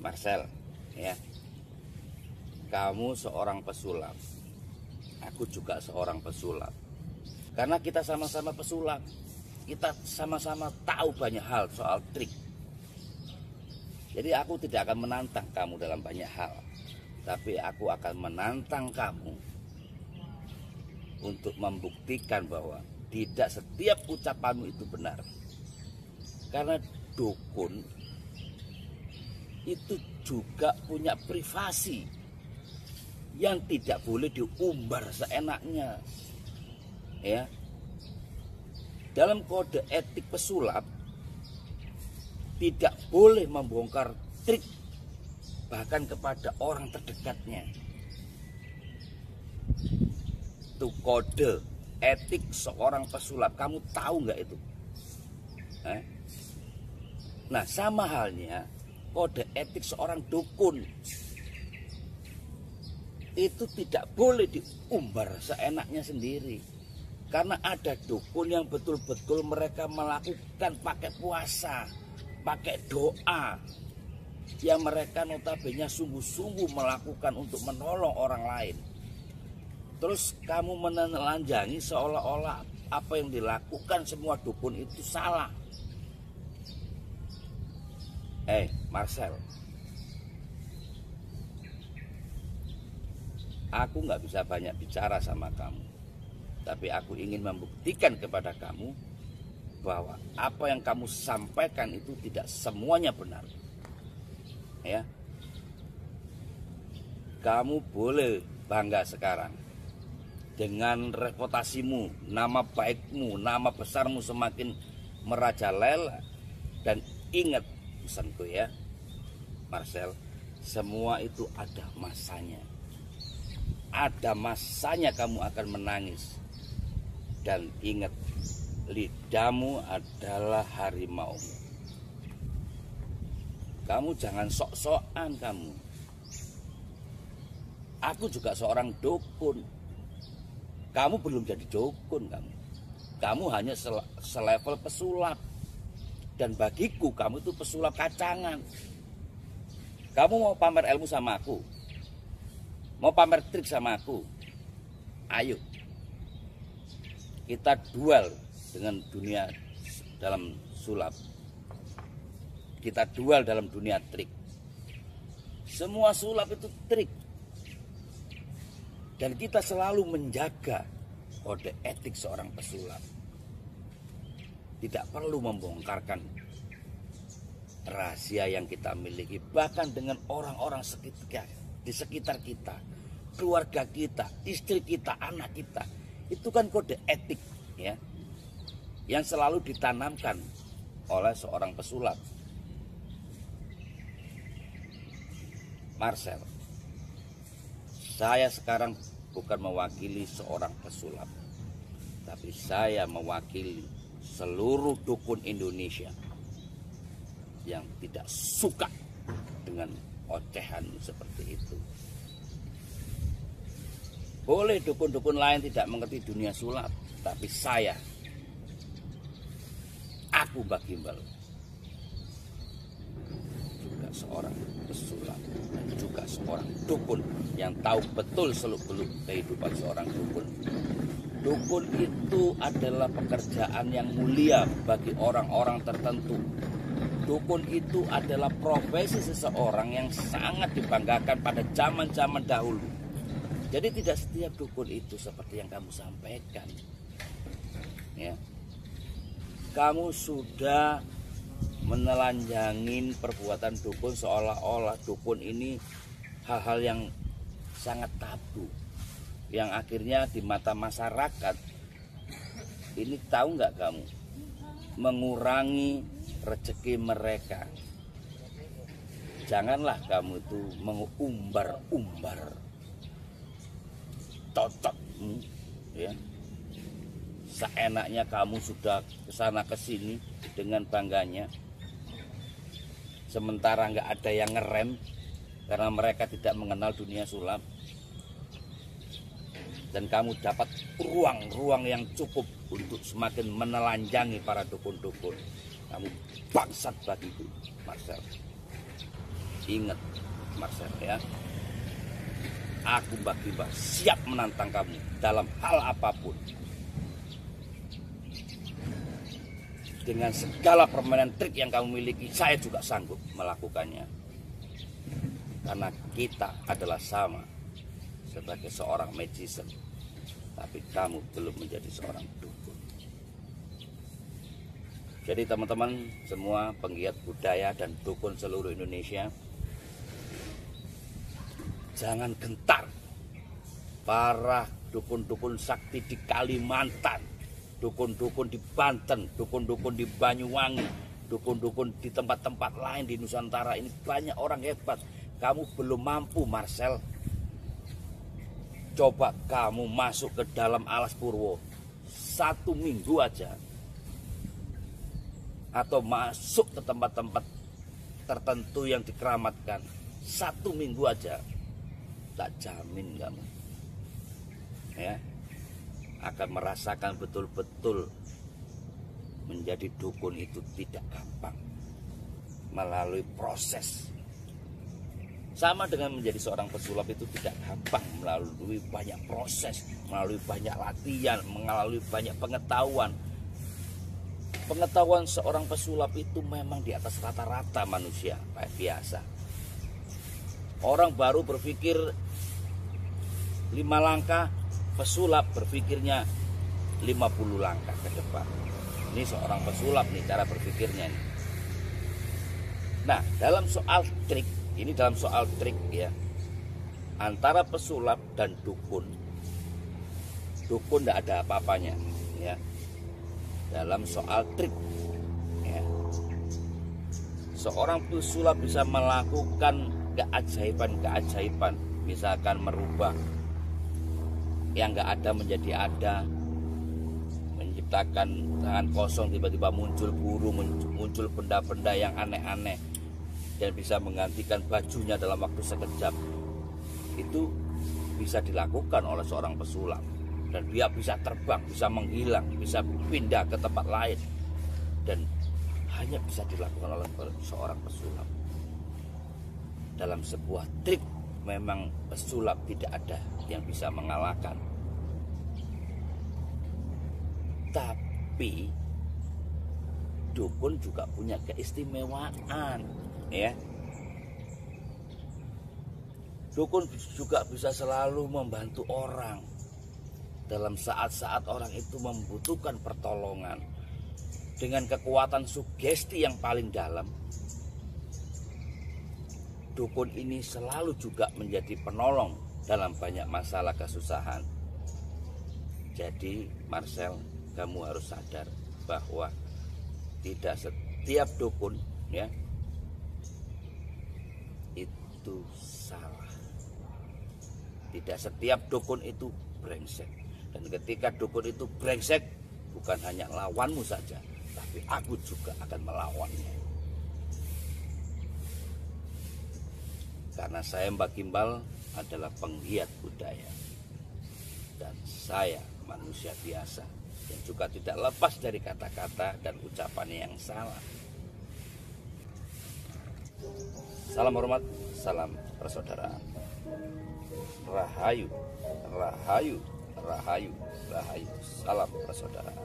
Marcel, ya, kamu seorang pesulap, aku juga seorang pesulap. Karena kita sama-sama pesulap, kita sama-sama tahu banyak hal soal trik. Jadi aku tidak akan menantang kamu dalam banyak hal, tapi aku akan menantang kamu untuk membuktikan bahwa tidak setiap ucapanmu itu benar. Karena dukun itu juga punya privasi yang tidak boleh diumbar seenaknya. Ya. Dalam kode etik pesulap tidak boleh membongkar trik bahkan kepada orang terdekatnya. Itu kode etik seorang pesulap. Kamu tahu nggak itu? Nah, sama halnya kode etik seorang dukun itu tidak boleh diumbar seenaknya sendiri. Karena ada dukun yang betul-betul mereka melakukan pakai puasa, pakai doa, yang mereka notabene sungguh-sungguh melakukan untuk menolong orang lain. Terus kamu menelanjangi seolah-olah apa yang dilakukan semua dukun itu salah. Marcel, aku nggak bisa banyak bicara sama kamu, tapi aku ingin membuktikan kepada kamu bahwa apa yang kamu sampaikan itu tidak semuanya benar. Ya, kamu boleh bangga sekarang dengan reputasimu, nama baikmu, nama besarmu semakin merajalela. Dan ingat pesanku ya, Marcel, semua itu ada masanya. Ada masanya kamu akan menangis. Dan ingat, lidahmu adalah harimaumu. Kamu jangan sok-sokan kamu. Aku juga seorang dukun. Kamu belum jadi dukun kamu. Kamu hanya selevel pesulap. Dan bagiku kamu itu pesulap kacangan. Kamu mau pamer ilmu sama aku? Mau pamer trik sama aku? Ayo. Kita duel dengan dunia dalam sulap. Kita duel dalam dunia trik. Semua sulap itu trik. Dan kita selalu menjaga kode etik seorang pesulap. Tidak perlu membongkarkan rahasia yang kita miliki. Bahkan dengan orang-orang di sekitar kita, keluarga kita, istri kita, anak kita. Itu kan kode etik ya, yang selalu ditanamkan oleh seorang pesulap. Marcel, saya sekarang bukan mewakili seorang pesulap, tapi saya mewakili seluruh dukun Indonesia yang tidak suka dengan ocehan seperti itu. Boleh dukun-dukun lain tidak mengerti dunia sulap, tapi aku Mbak Gimbal, juga seorang pesulap dan juga seorang dukun yang tahu betul seluk-beluk kehidupan seorang dukun. Dukun itu adalah pekerjaan yang mulia bagi orang-orang tertentu. Dukun itu adalah profesi seseorang yang sangat dibanggakan pada zaman-zaman dahulu. Jadi tidak setiap dukun itu seperti yang kamu sampaikan. Ya. Kamu sudah menelanjangin perbuatan dukun seolah-olah dukun ini hal-hal yang sangat tabu. Yang akhirnya di mata masyarakat ini, tahu nggak kamu, mengurangi rezeki mereka. Janganlah kamu itu mengumbar-umbar cocok ya. Seenaknya kamu sudah kesana kesini dengan bangganya, sementara nggak ada yang ngerem karena mereka tidak mengenal dunia sulap. Dan kamu dapat ruang-ruang yang cukup untuk semakin menelanjangi para dukun-dukun. Kamu bangsat bagiku, Marcel. Ingat Marcel ya, aku Mbah Gimbal siap menantang kamu dalam hal apapun. Dengan segala permainan trik yang kamu miliki, saya juga sanggup melakukannya. Karena kita adalah sama sebagai seorang magician, tapi kamu belum menjadi seorang dukun. Jadi teman-teman semua penggiat budaya dan dukun seluruh Indonesia, jangan gentar. Para dukun-dukun sakti di Kalimantan, dukun-dukun di Banten, dukun-dukun di Banyuwangi, dukun-dukun di tempat-tempat lain di Nusantara ini banyak orang hebat. Kamu belum mampu Marcel. Coba kamu masuk ke dalam Alas Purwo 1 minggu aja, atau masuk ke tempat-tempat tertentu yang dikeramatkan 1 minggu aja, tak jamin kamu ya akan merasakan betul-betul menjadi dukun itu tidak gampang, melalui proses. Sama dengan menjadi seorang pesulap itu tidak gampang, melalui banyak proses, melalui banyak latihan, melalui banyak pengetahuan. Pengetahuan seorang pesulap itu memang di atas rata-rata manusia kayak biasa. Orang baru berpikir 5 langkah, pesulap berpikirnya 50 langkah ke depan. Ini seorang pesulap nih cara berpikirnya nih. Nah, dalam soal trik, ini dalam soal trik ya, antara pesulap dan dukun tidak ada apa-apanya ya. Dalam soal trik ya, seorang pesulap bisa melakukan keajaiban-keajaiban, misalkan merubah yang nggak ada menjadi ada, menciptakan tangan kosong tiba-tiba muncul burung, muncul benda-benda yang aneh-aneh, dan bisa menggantikan bajunya dalam waktu sekejap. Itu bisa dilakukan oleh seorang pesulap, dan dia bisa terbang, bisa menghilang, bisa pindah ke tempat lain, dan hanya bisa dilakukan oleh seorang pesulap. Dalam sebuah trik memang pesulap tidak ada yang bisa mengalahkan. Tapi dukun juga punya keistimewaan ya. Dukun juga bisa selalu membantu orang dalam saat-saat orang itu membutuhkan pertolongan. Dengan kekuatan sugesti yang paling dalam, dukun ini selalu juga menjadi penolong dalam banyak masalah kesusahan. Jadi Marcel, kamu harus sadar bahwa tidak setiap dukun ya itu salah. Tidak setiap dukun itu brengsek. Dan ketika dukun itu brengsek, bukan hanya lawanmu saja, tapi aku juga akan melawannya. Karena saya Mbah Gimbal adalah penggiat budaya, dan saya manusia biasa yang juga tidak lepas dari kata-kata dan ucapan yang salah. Salam hormat, salam persaudaraan. Rahayu, rahayu, rahayu, rahayu. Salam persaudaraan.